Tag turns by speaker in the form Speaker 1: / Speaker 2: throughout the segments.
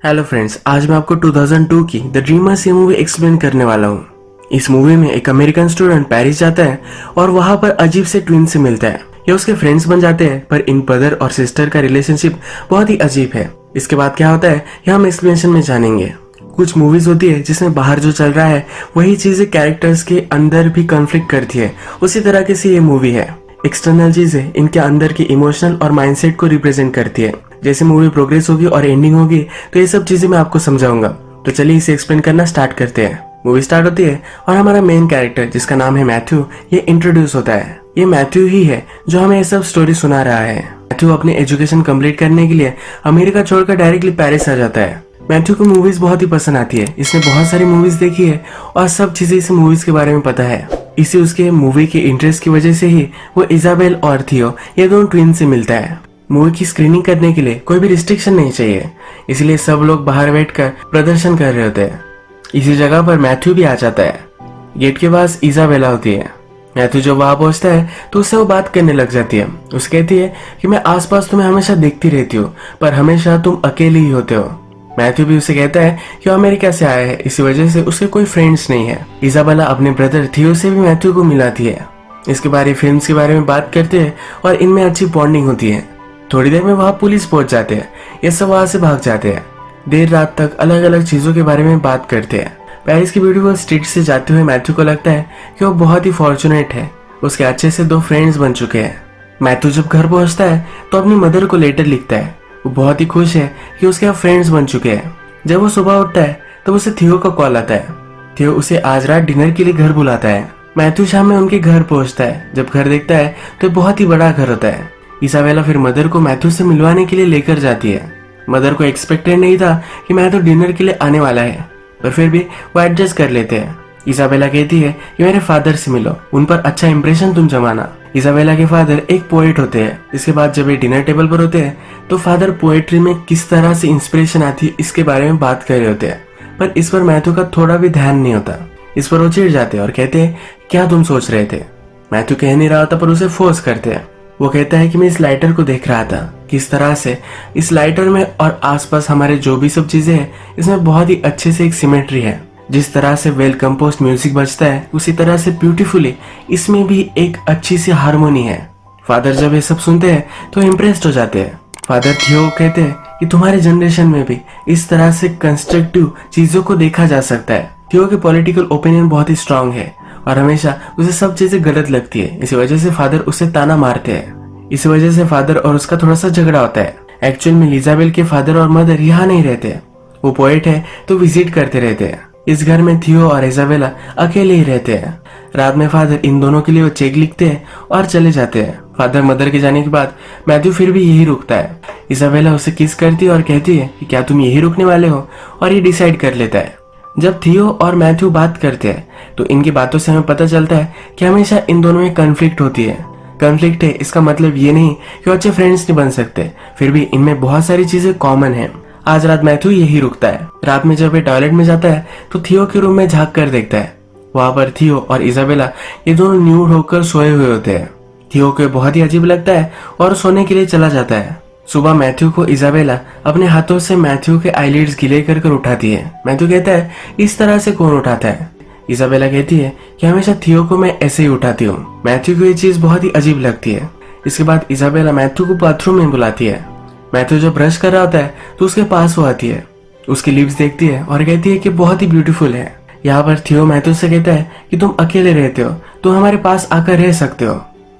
Speaker 1: Hello friends, आज मैं आपको 2002 की द ड्रीमर्स ये मूवी एक्सप्लेन करने वाला हूँ। इस मूवी में एक अमेरिकन स्टूडेंट पेरिस जाता है और वहाँ पर अजीब से ट्विन से मिलता है। ये उसके फ्रेंड्स बन जाते हैं, पर इन ब्रदर और सिस्टर का रिलेशनशिप बहुत ही अजीब है। इसके बाद क्या होता है ये हम एक्सप्लेनेशन में जानेंगे। कुछ मूवीज होती है जिसमें बाहर जो चल रहा है वही चीजें कैरेक्टर्स के अंदर भी कॉन्फ्लिक्ट करती है, उसी तरह की सी ये मूवी है। एक्सटर्नल चीजें इनके अंदर की इमोशनल और माइंडसेट को रिप्रेजेंट करती है। जैसे मूवी प्रोग्रेस होगी और एंडिंग होगी तो ये सब चीजें मैं आपको समझाऊंगा। तो चलिए इसे एक्सप्लेन करना स्टार्ट करते हैं। मूवी स्टार्ट होती है और हमारा मेन कैरेक्टर जिसका नाम है मैथ्यू, ये इंट्रोड्यूस होता है। ये मैथ्यू ही है जो हमें ये सब स्टोरी सुना रहा है। मैथ्यू अपनी एजुकेशन कंप्लीट करने के लिए अमेरिका छोड़कर डायरेक्टली पेरिस आ जाता है। मैथ्यू को मूवीज बहुत ही पसंद आती है। इसने बहुत सारी मूवीज देखी है और सब चीजें इस मूवीज के बारे में पता है। इसे उसके मूवी के इंटरेस्ट की वजह से ही वो इजाबेल और थियो ये दोनों ट्विन से मिलता है। मूवी की स्क्रीनिंग करने के लिए कोई भी रिस्ट्रिक्शन नहीं चाहिए, इसलिए सब लोग बाहर बैठकर प्रदर्शन कर रहे होते हैं। इसी जगह पर मैथ्यू भी आ जाता है। गेट के पास इजाबेला होती है। मैथ्यू जब वहां पहुंचता है तो उससे वो बात करने लग जाती है। उसे कहती है कि मैं आसपास तुम्हें हमेशा देखती रहती हूँ, पर हमेशा तुम अकेले ही होते हो। मैथ्यू भी उसे कहता है कि वो अमेरिका से आया है, इसी वजह से उसके कोई फ्रेंड्स नहीं है। इजाबेला अपने ब्रदर थियो से भी मैथ्यू को मिलाती है। इसके बारे फिल्म्स के बारे में बात करते हैं और इनमें अच्छी बॉन्डिंग होती है। थोड़ी देर में वहां पुलिस पहुंच जाते हैं। ये सब वहां से भाग जाते हैं। देर रात तक अलग अलग चीजों के बारे में बात करते हैं। पेरिस की ब्यूटीफुल स्ट्रीट से जाते हुए मैथ्यू को लगता है कि वो बहुत ही फॉर्चुनेट है। उसके अच्छे से 2 फ्रेंड्स बन चुके हैं। मैथ्यू जब घर पहुंचता है तो अपनी मदर को लेटर लिखता है। वो बहुत ही खुश है कि उसके अब फ्रेंड्स बन चुके हैं। जब वो सुबह उठता है तो उसे थियो का कॉल आता है। थियो उसे आज रात डिनर के लिए घर बुलाता है। मैथ्यू शाम में उनके घर पहुंचता है। जब घर देखता है तो बहुत ही बड़ा घर होता है। इसाबेला फिर मदर को मैथ्यू से मिलवाने के लिए लेकर जाती है। मदर को एक्सपेक्टेड नहीं था कि मैथ्यू डिनर के लिए आने वाला है, पर फिर भी वो एडजस्ट कर लेते हैं। इसाबेला कहती है कि मेरे फादर से मिलो, उन पर अच्छा इंप्रेशन तुम जमाना। इसाबेला के फादर एक पोएट होते हैं। इसके बाद जब ये डिनर टेबल पर होते हैं तो फादर पोएट्री में किस तरह से इंस्पिरेशन आती है इसके बारे में बात कर रहे होते हैं, पर इस पर मैथ्यू का थोड़ा भी ध्यान नहीं होता। इस पर वो चिढ़ जाते हैं और कहते हैं क्या तुम सोच रहे थे। मैथ्यू कह नहीं रहा होता पर उसे फोर्स करते हैं। वो कहता है कि मैं इस लाइटर को देख रहा था, किस तरह से इस लाइटर में और आसपास हमारे जो भी सब चीजें हैं इसमें बहुत ही अच्छे से एक सिमेट्री है। जिस तरह से वेल कंपोज्ड म्यूजिक बजता है उसी तरह से ब्यूटीफुली इसमें भी एक अच्छी सी हारमोनी है। फादर जब ये सब सुनते हैं तो इम्प्रेस्ड हो जाते हैं। फादर थियो कहते हैं कि तुम्हारे जनरेशन में भी इस तरह से कंस्ट्रक्टिव चीजों को देखा जा सकता है। थियो की पॉलिटिकल ओपिनियन बहुत ही स्ट्रांग है और हमेशा उसे सब चीजें गलत लगती है। इसी वजह से फादर उसे ताना मारते हैं। इसी वजह से फादर और उसका थोड़ा सा झगड़ा होता है। एक्चुअल में इजाबेल के फादर और मदर यहाँ नहीं रहते, वो पोएट है तो विजिट करते रहते हैं। इस घर में थियो और इजाबेला अकेले ही रहते हैं। रात में फादर इन दोनों के लिए वो चेक लिखते हैं और चले जाते हैं। फादर मदर के जाने के बाद मैथ्यू फिर भी यही रुकता है। इजाबेला उसे किस करती है और कहती है कि क्या तुम यही रुकने वाले हो, और ये डिसाइड कर लेता है। जब थियो और मैथ्यू बात करते हैं तो इनकी बातों से हमें पता चलता है कि हमेशा इन दोनों में कन्फ्लिक्ट होती है। कन्फ्लिक्ट है इसका मतलब ये नहीं कि वो अच्छे फ्रेंड्स नहीं बन सकते, फिर भी इनमें बहुत सारी चीजें कॉमन है। आज रात मैथ्यू यही रुकता है। रात में जब ये टॉयलेट में जाता है तो थियो के रूम में झांक कर देखता है। वहां पर थियो और इजाबेला ये दोनों न्यूड होकर सोए हुए होते हैं। थियो को बहुत ही अजीब लगता है और सोने के लिए चला जाता है। सुबह मैथ्यू को इजाबेला अपने हाथों से मैथ्यू के आईलिड्स गीले कर कर उठाती है। मैथ्यू कहता है इस तरह से कौन उठाता है। इजाबेला कहती है कि हमेशा थियो को मैं ऐसे ही उठाती हूँ। मैथ्यू को ये चीज बहुत ही अजीब लगती है। इसके बाद इजाबेला मैथ्यू को बाथरूम में बुलाती है। मैथ्यू जब ब्रश कर रहा होता है तो उसके पास वो आती है। उसकी लिप्स देखती है और कहती है कि बहुत ही ब्यूटीफुल है। यहाँ पर थियो मैथ्यू से कहता है कि तुम अकेले रहते हो, तुम हमारे पास आकर रह सकते हो,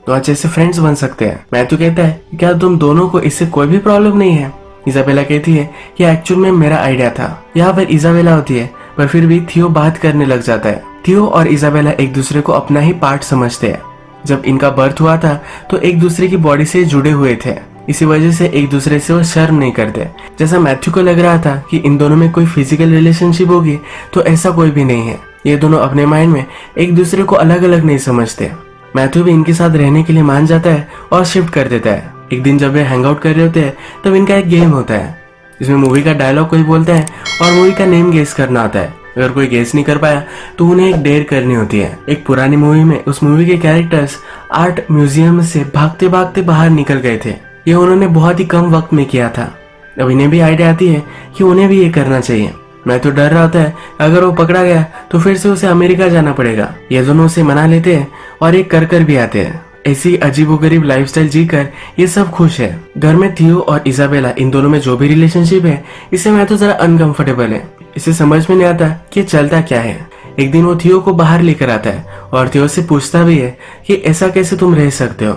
Speaker 1: तो अच्छे से फ्रेंड्स बन सकते हैं। मैथ्यू कहता है क्या तुम दोनों को इससे कोई भी प्रॉब्लम नहीं है। इजाबेला कहती है कि एक्चुअल में मेरा आइडिया था। यहाँ पर इजाबेला होती है पर फिर भी थियो बात करने लग जाता है। थियो और इजाबेला एक दूसरे को अपना ही पार्ट समझते हैं। जब इनका बर्थ हुआ था तो एक दूसरे की बॉडी से जुड़े हुए थे, इसी वजह से एक दूसरे से वो शर्म नहीं करते। जैसा मैथ्यू को लग रहा था कि इन दोनों में कोई फिजिकल रिलेशनशिप होगी, तो ऐसा कोई भी नहीं है। ये दोनों अपने माइंड में एक दूसरे को अलग अलग नहीं समझते। मैथ्यू भी इनके साथ रहने के लिए मान जाता है और शिफ्ट कर देता है। एक दिन जब वे हैंग आउट कर रहे होते हैं तब इनका एक गेम होता है। इसमें मूवी का डायलॉग कोई बोलता है और मूवी का नेम गेस करना होता है। अगर कोई गेस नहीं कर पाया तो उन्हें एक डेयर करनी होती है। एक पुरानी मूवी में उस मूवी के कैरेक्टर्स आर्ट म्यूजियम से भागते भागते बाहर निकल गए थे। ये उन्होंने बहुत ही कम वक्त में किया था। अब इन्हें भी आइडिया आती है कि उन्हें भी ये करना चाहिए। मैथ्यू डर रहा होता है अगर वो पकड़ा गया तो फिर से उसे अमेरिका जाना पड़ेगा। ये दोनों उसे मना लेते हैं और एक कर भी आते हैं। ऐसी अजीबोगरीब लाइफस्टाइल जीकर ये सब खुश है। घर में थियो और इजाबेला, इन दोनों में जो भी रिलेशनशिप है, इससे मैथ्यू जरा अनकंफर्टेबल है। इसे समझ में नहीं आता कि ये चलता क्या है। एक दिन वो थियो को बाहर लेकर आता है और थियो से पूछता भी है कि ऐसा कैसे तुम रह सकते हो।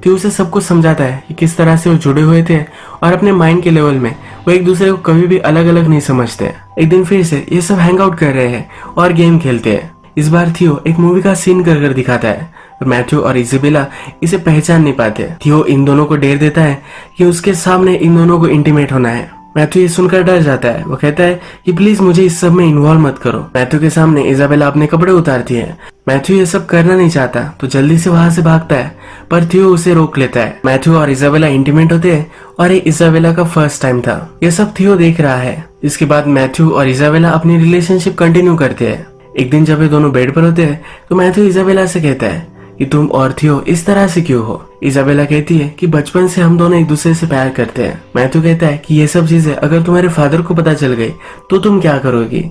Speaker 1: थियो उसे सब कुछ समझाता है कि किस तरह से वो जुड़े हुए थे और अपने माइंड के लेवल में वो एक दूसरे को कभी भी अलग अलग नहीं समझते। एक दिन फिर से ये सब हैंग आउट कर रहे हैं और गेम खेलते हैं। इस बार थियो एक मूवी का सीन कर दिखाता है। मैथ्यू और इजाबेला इसे पहचान नहीं पाते। थियो इन दोनों को डेर देता है कि उसके सामने इन दोनों को इंटीमेट होना है। मैथ्यू ये सुनकर डर जाता है। वो कहता है कि प्लीज मुझे इस सब में इन्वॉल्व मत करो। मैथ्यू के सामने इजाबेला अपने कपड़े उतारती है। मैथ्यू ये सब करना नहीं चाहता तो जल्दी से वहां से भागता है, पर थियो उसे रोक लेता है। मैथ्यू और इजाबेला इंटीमेट होते हैं और ये इजाबेला का फर्स्ट टाइम था। ये सब थियो देख रहा है। इसके बाद मैथ्यू और इजाबेला अपनी रिलेशनशिप कंटिन्यू करते हैं। एक दिन जब ये दोनों बेड पर होते हैं तो मैथ्यू इजाबेला से कहता है कि तुम और थियो इस तरह से क्यों हो। इजाबेला कहती है कि बचपन से हम दोनों एक दूसरे से प्यार करते हैं। मैथ्यू कहता है कि ये सब चीजें अगर तुम्हारे फादर को पता चल गई तो तुम क्या करोगी।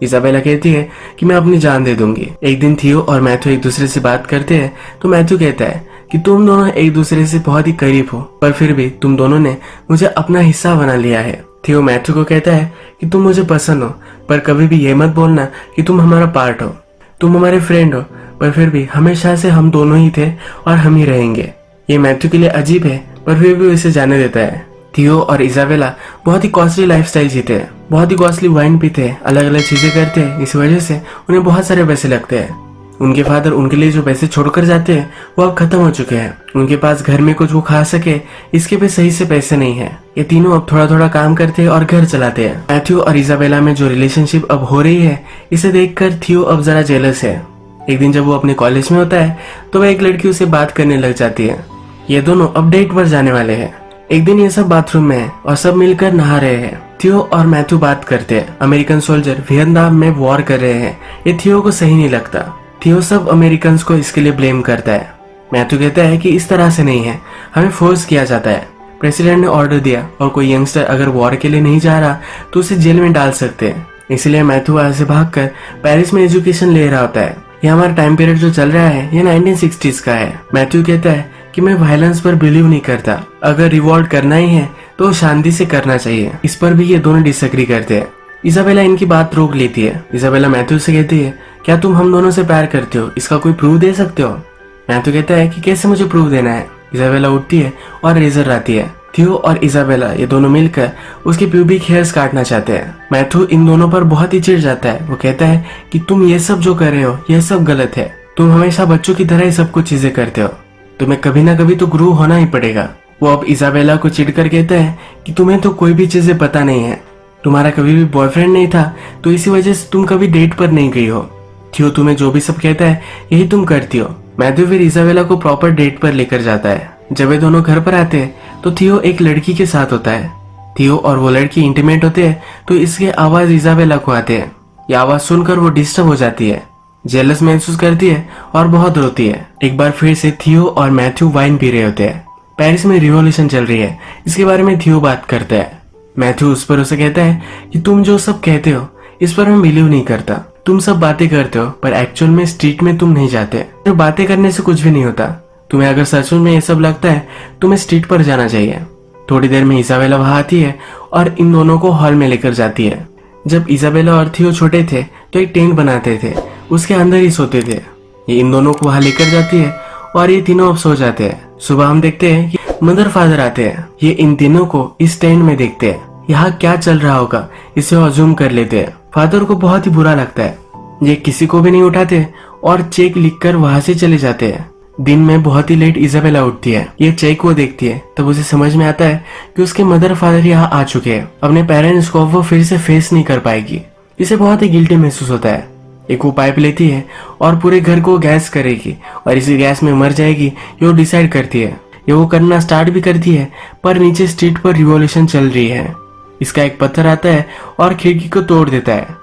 Speaker 1: इजाबेला कहती है कि मैं अपनी जान दे दूंगी। एक दिन थियो और मैथ्यू एक दूसरे से बात करते हैं तो मैथ्यू कहता है कि तुम दोनों एक दूसरे से बहुत ही करीब हो, पर फिर भी तुम दोनों ने मुझे अपना हिस्सा बना लिया है। थियो मैथ्यू को कहता है कि तुम मुझे पसंद हो, पर कभी भी ये मत बोलना कि तुम हमारा पार्ट हो। तुम हमारे फ्रेंड हो, पर फिर भी हमेशा से हम दोनों ही थे और हम ही रहेंगे। ये मैथ्यू के लिए अजीब है, पर फिर भी उसे जाने देता है। थियो और इजाबेला बहुत ही कॉस्टली लाइफस्टाइल जीते हैं, बहुत ही कॉस्टली वाइन पीते हैं, अलग अलग चीजें करते हैं। इस वजह से उन्हें बहुत सारे पैसे लगते हैं। उनके फादर उनके लिए जो पैसे छोड़कर जाते हैं वो अब खत्म हो चुके हैं। उनके पास घर में कुछ वो खा सके इसके भी सही से पैसे नहीं है। ये तीनों अब थोड़ा थोड़ा काम करते हैं और घर चलाते हैं। मैथ्यू और इजाबेला में जो रिलेशनशिप अब हो रही है, इसे देखकर थियो अब जरा जेलस है। एक दिन जब वो अपने कॉलेज में होता है तो वह एक लड़की उसे बात करने लग जाती है। ये दोनों अब डेट पर जाने वाले हैं। एक दिन ये सब बाथरूम में है और सब मिलकर नहा रहे हैं। थियो और मैथ्यू बात करते हैं। अमेरिकन सोल्जर वियतनाम में वॉर कर रहे हैं। ये थियो को सही नहीं लगता। थियो सब अमेरिकन को इसके लिए ब्लेम करता है। मैथ्यू कहता है कि इस तरह से नहीं है, हमें फोर्स किया जाता है। प्रेसिडेंट ने ऑर्डर दिया और कोई यंगस्टर अगर वॉर के लिए नहीं जा रहा तो उसे जेल में डाल सकते हैं। इसलिए मैथ्यू वहां से भागकर पेरिस में एजुकेशन ले रहा होता है। ये हमारा टाइम पीरियड जो चल रहा है ये 1960s का है। मैथ्यू कहता है कि मैं वायलेंस पर बिलीव नहीं करता, अगर रिवॉल्ट करना ही है तो शांति से करना चाहिए। इस पर भी ये दोनों डिसएग्री करते हैं। इजाबेला इनकी बात रोक लेती है। इजाबेला मैथ्यू से कहती है क्या तुम हम दोनों से प्यार करते हो, इसका कोई प्रूफ दे सकते हो। मैथ्यू कहता है कि कैसे मुझे प्रूफ देना है। इजाबेला उठती है और रेजर आती है। थियो और इजाबेला ये दोनों मिलकर उसके प्यूबिक हेयर्स काटना चाहते हैं। मैथ्यू इन दोनों पर बहुत ही चिढ़ जाता है। वो कहता है कि तुम ये सब जो कर रहे हो ये सब गलत है। तुम हमेशा बच्चों की तरह ही सब कुछ चीजें करते हो, तुम्हें कभी ना कभी तो ग्रो होना ही पड़ेगा। वो अब इजाबेला को चिढ़कर कहता है कि तुम्हें तो कोई भी चीजें पता नहीं है, तुम्हारा कभी भी बॉयफ्रेंड नहीं था तो इसी वजह से तुम कभी डेट पर नहीं गई हो। थियो तुम्हें जो भी सब कहता है यही तुम करती हो। मैथ्यू फिर इजाबेला को प्रॉपर डेट पर लेकर जाता है। जब वे दोनों घर पर आते हैं तो थियो एक लड़की के साथ होता है। थियो और वो लड़की इंटीमेट होते हैं तो इसके आवाज इजाबेला को आते हैं। ये आवाज सुनकर वो डिस्टर्ब हो जाती है, जेलस महसूस करती है और बहुत रोती है। एक बार फिर से थियो और मैथ्यू वाइन पी रहे होते हैं। पेरिस में रिवॉल्यूशन चल रही है, इसके बारे में थियो बात करता है। मैथ्यू उस पर उसे कहता है कि तुम जो सब कहते हो इस पर मैं बिलीव नहीं करता। तुम सब बातें करते हो पर एक्चुअल में स्ट्रीट में तुम नहीं जाते। तो बातें करने से कुछ भी नहीं होता। तुम्हें अगर सच में ये सब लगता है तुम्हें स्ट्रीट पर जाना चाहिए। थोड़ी देर में इजाबेला वहां आती है और इन दोनों को हॉल में लेकर जाती है। जब इजाबेला और थियो छोटे थे तो एक टेंट बनाते थे, उसके अंदर ही सोते थे। ये इन दोनों को वहां लेकर जाती है और ये तीनों अब सो जाते हैं। सुबह हम देखते हैं कि मदर फादर आते हैं। ये इन तीनों को इस टेंट में देखते हैं। यहाँ क्या चल रहा होगा इसे अज्यूम कर लेते हैं। फादर को बहुत ही बुरा लगता है। ये किसी को भी नहीं उठाते और चेक लिखकर वहां से चले जाते हैं। दिन में बहुत ही लेट इजाबेला उठती है। ये चेक वो देखती है तब उसे समझ में आता है कि उसके मदर फादर यहाँ आ चुके हैं। अपने पेरेंट्स को वो फिर से फेस नहीं कर पाएगी। इसे बहुत ही गिल्टी महसूस होता है। एक वो पाइप लेती है और पूरे घर को गैस करेगी और इसी गैस में मर जाएगी ये वो डिसाइड करती है। ये वो करना स्टार्ट भी करती है पर नीचे स्ट्रीट पर रिवॉल्यूशन चल रही है। इसका एक पत्थर आता है और खिड़की को तोड़ देता है।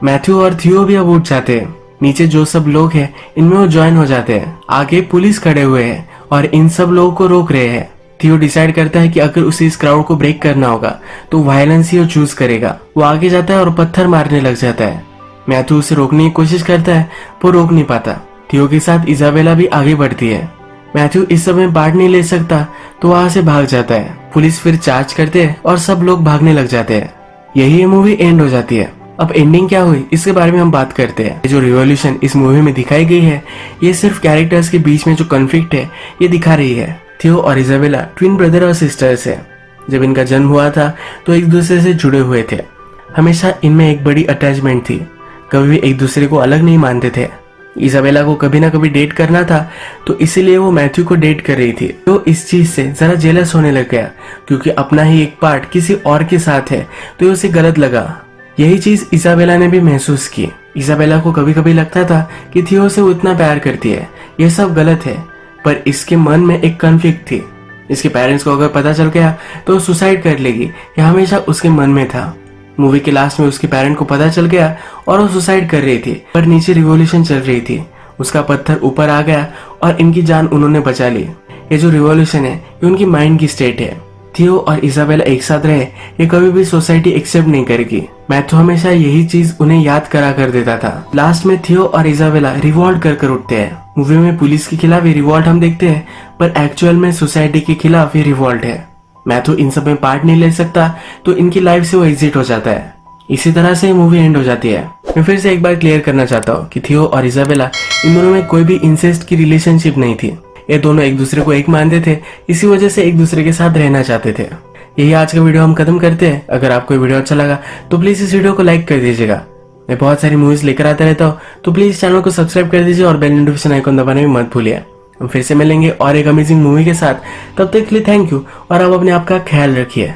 Speaker 1: मैथ्यू और थियो भी अब उठ जाते हैं। नीचे जो सब लोग हैं इनमें वो ज्वाइन हो जाते हैं। आगे पुलिस खड़े हुए हैं और इन सब लोगों को रोक रहे हैं। थियो डिसाइड करता है कि अगर उसे इस क्राउड को ब्रेक करना होगा तो वायलेंस ही वो चूज करेगा। वो आगे जाता है और पत्थर मारने लग जाता है। मैथ्यू उसे रोकने की कोशिश करता है, वो रोक नहीं पाता। थियो के साथ इजाबेला भी आगे बढ़ती है। मैथ्यू इस समय पार्ट नहीं ले सकता तो वहां से भाग जाता है। पुलिस फिर चार्ज करते हैं और सब लोग भागने लग जाते हैं। यही ये मूवी एंड हो जाती है। अब एंडिंग क्या हुई इसके बारे में हम बात करते हैं। जो रिवॉल्यूशन इस मूवी में दिखाई गई है ये सिर्फ कैरेक्टर्स के बीच में जो कॉन्फ्लिक्ट है ये दिखा रही है। थियो और इजाबेला ट्विन ब्रदर और सिस्टर्स है। जब इनका जन्म हुआ था तो एक दूसरे से जुड़े हुए थे। हमेशा इनमें एक बड़ी अटैचमेंट थी, कभी भी एक दूसरे को अलग नहीं मानते थे। इजाबेला को कभी ना कभी डेट करना था तो इसीलिए वो मैथ्यू को डेट कर रही थी। तो इस चीज से जरा जेलस होने लग गया क्योंकि अपना ही एक पार्ट किसी और के साथ है तो उसे गलत लगा। यही चीज इजाबेला ने भी महसूस की। इजाबेला को कभी कभी लगता था कि थियो से वो इतना प्यार करती है, ये सब गलत है, पर इसके मन में एक कॉन्फ्लिक्ट थी। इसके पेरेंट्स को अगर पता चल गया तो वो सुसाइड कर लेगी, यह हमेशा उसके मन में था। मूवी के लास्ट में उसके पेरेंट को पता चल गया और वो सुसाइड कर रही थी, पर नीचे रिवॉल्यूशन चल रही थी। उसका पत्थर ऊपर आ गया और इनकी जान उन्होंने बचा ली। ये जो रिवॉल्यूशन है ये उनकी माइंड की स्टेट है। थियो और इजाबेला एक साथ रहे ये कभी भी सोसाइटी एक्सेप्ट नहीं करेगी। मैथ्यू हमेशा यही चीज उन्हें याद करा कर देता था। लास्ट में थियो और इजाबेला रिवॉल्ट कर उठते हैं। मूवी में पुलिस के खिलाफ ये रिवॉल्ट हम देखते हैं, पर एक्चुअल में सोसाइटी के खिलाफ ये रिवॉल्ट है। मैथ्यू इन सब में पार्ट नहीं ले सकता तो इनकी लाइफ से वो एग्जिट हो जाता है। इसी तरह से मूवी एंड हो जाती है। मैं फिर से एक बार क्लियर करना चाहता हूँ कि थियो और इजाबेला इन दोनों में कोई भी इंसेस्ट की रिलेशनशिप नहीं थी। ये दोनों एक दूसरे को एक मानते थे, इसी वजह से एक दूसरे के साथ रहना चाहते थे। यही आज का वीडियो हम खत्म करते हैं। अगर आपको वीडियो अच्छा लगा तो प्लीज इस वीडियो को लाइक कर दीजिएगा। मैं बहुत सारी मूवीज लेकर आता रहता हूँ तो प्लीज चैनल को सब्सक्राइब कर दीजिए और बेल नोटिफिकेशन आइकन दबाने में मत भूलिए। हम फिर से मिलेंगे और एक अमेजिंग मूवी के साथ। तब तक के लिए थैंक यू और आप अपने आप का ख्याल रखिए।